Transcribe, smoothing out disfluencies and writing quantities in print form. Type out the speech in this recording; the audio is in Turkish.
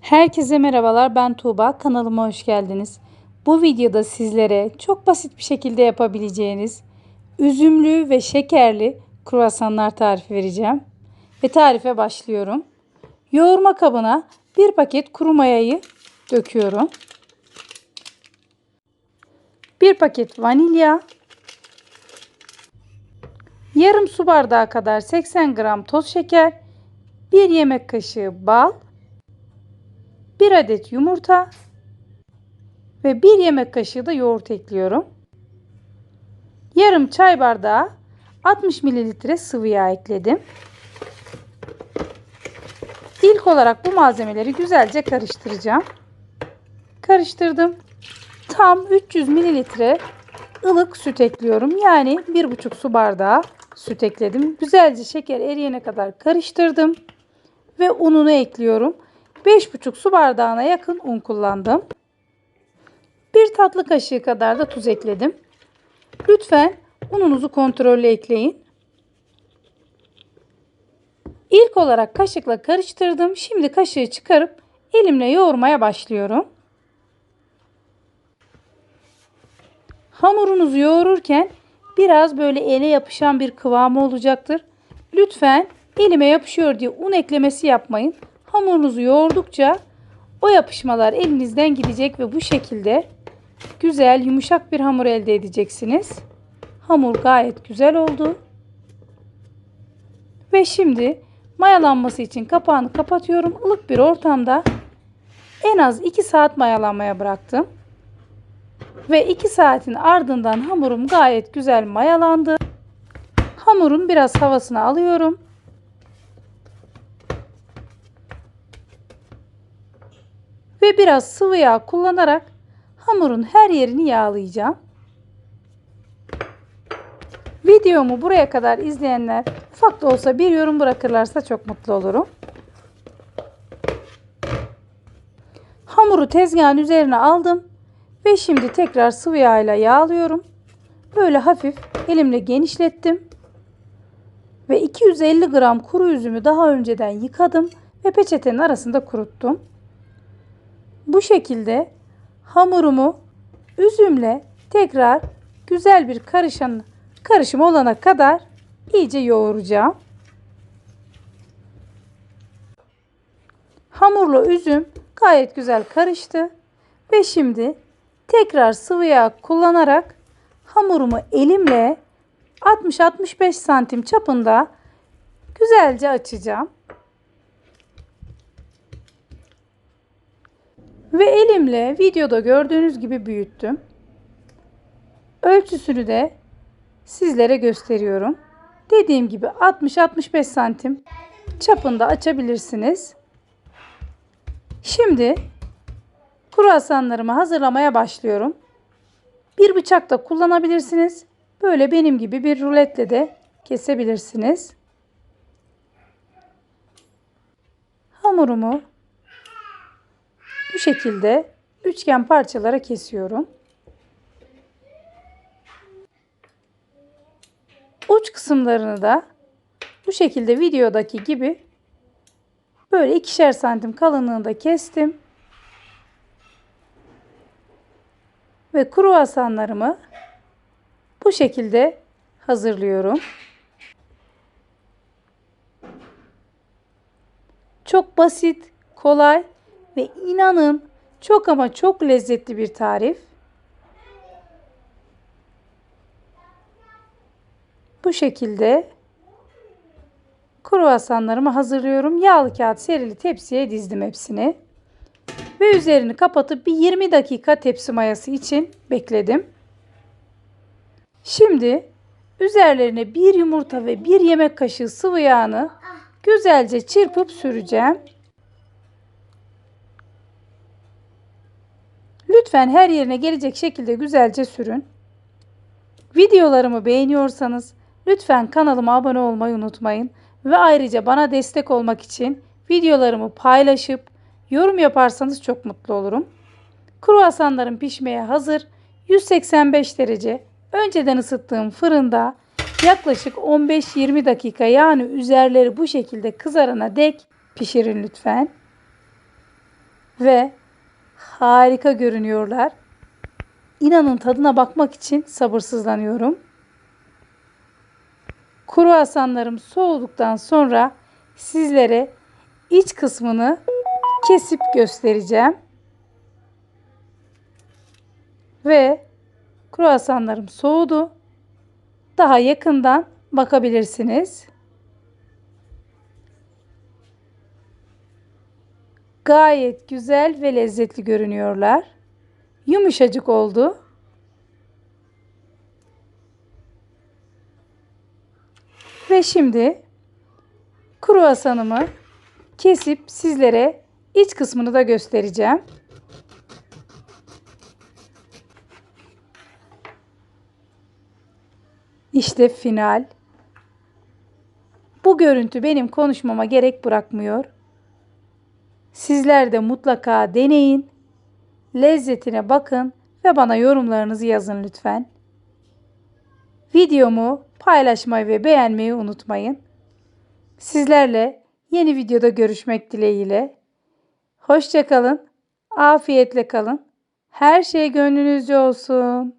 Herkese merhabalar, ben Tuğba, kanalıma hoş geldiniz. Bu videoda sizlere çok basit bir şekilde yapabileceğiniz üzümlü ve şekerli kruvasanlar tarifi vereceğim. Ve tarife başlıyorum. Yoğurma kabına bir paket kuru mayayı döküyorum. Bir paket vanilya, yarım su bardağı kadar 80 gram toz şeker, bir yemek kaşığı bal, 1 adet yumurta ve 1 yemek kaşığı da yoğurt ekliyorum. Yarım çay bardağı 60 ml sıvı yağ ekledim. İlk olarak bu malzemeleri güzelce karıştıracağım. Karıştırdım. Tam 300 ml ılık süt ekliyorum. Yani 1,5 su bardağı süt ekledim. Güzelce şeker eriyene kadar karıştırdım. Ve ununu ekliyorum. 5,5 su bardağına yakın un kullandım. 1 tatlı kaşığı kadar da tuz ekledim. Lütfen ununuzu kontrollü ekleyin. İlk olarak kaşıkla karıştırdım. Şimdi kaşığı çıkarıp elimle yoğurmaya başlıyorum. Hamurunuzu yoğururken biraz böyle ele yapışan bir kıvamı olacaktır. Lütfen elime yapışıyor diye un eklemesi yapmayın. Hamurunuzu yoğurdukça o yapışmalar elinizden gidecek ve bu şekilde güzel, yumuşak bir hamur elde edeceksiniz. Hamur gayet güzel oldu. Ve şimdi mayalanması için kapağını kapatıyorum. Ilık bir ortamda en az 2 saat mayalanmaya bıraktım. Ve 2 saatin ardından hamurum gayet güzel mayalandı. Hamurun biraz havasını alıyorum. Ve biraz sıvı yağ kullanarak hamurun her yerini yağlayacağım. Videomu buraya kadar izleyenler ufak da olsa bir yorum bırakırlarsa çok mutlu olurum. Hamuru tezgahın üzerine aldım ve şimdi tekrar sıvı yağ ile yağlıyorum. Böyle hafif elimle genişlettim. Ve 250 gram kuru üzümü daha önceden yıkadım ve peçetenin arasında kuruttum. Bu şekilde hamurumu üzümle tekrar güzel bir karışım olana kadar iyice yoğuracağım. Hamurla üzüm gayet güzel karıştı. Ve şimdi tekrar sıvı yağ kullanarak hamurumu elimle 60-65 santim çapında güzelce açacağım. Ve elimle videoda gördüğünüz gibi büyüttüm. Ölçüsünü de sizlere gösteriyorum. Dediğim gibi 60-65 santim çapında açabilirsiniz. Şimdi kruvasanlarımı hazırlamaya başlıyorum. Bir bıçak da kullanabilirsiniz. Böyle benim gibi bir ruletle de kesebilirsiniz. Hamurumu bu şekilde üçgen parçalara kesiyorum. Uç kısımlarını da bu şekilde videodaki gibi böyle 2'şer santim kalınlığında kestim. Ve kruvasanlarımı bu şekilde hazırlıyorum. Çok basit, kolay ve inanın çok ama çok lezzetli bir tarif. Bu şekilde kruvasanlarımı hazırlıyorum. Yağlı kağıt serili tepsiye dizdim hepsini. Ve üzerini kapatıp bir 20 dakika tepsi mayası için bekledim. Şimdi üzerlerine bir yumurta ve 1 yemek kaşığı sıvı yağını güzelce çırpıp süreceğim. Lütfen her yerine gelecek şekilde güzelce sürün. Videolarımı beğeniyorsanız lütfen kanalıma abone olmayı unutmayın. Ve ayrıca bana destek olmak için videolarımı paylaşıp yorum yaparsanız çok mutlu olurum. Kruvasanlarım pişmeye hazır. 185 derece önceden ısıttığım fırında yaklaşık 15-20 dakika, yani üzerleri bu şekilde kızarana dek pişirin lütfen. ve harika görünüyorlar. İnanın tadına bakmak için sabırsızlanıyorum. Kruvasanlarım soğuduktan sonra sizlere iç kısmını kesip göstereceğim. Ve kruvasanlarım soğudu. Daha yakından bakabilirsiniz. Gayet güzel ve lezzetli görünüyorlar. Yumuşacık oldu. Ve şimdi kruvasanımı kesip sizlere iç kısmını da göstereceğim. İşte final. Bu görüntü benim konuşmama gerek bırakmıyor. Sizler de mutlaka deneyin. Lezzetine bakın ve bana yorumlarınızı yazın lütfen. Videomu paylaşmayı ve beğenmeyi unutmayın. Sizlerle yeni videoda görüşmek dileğiyle. Hoşça kalın, afiyetle kalın. Her şey gönlünüzce olsun.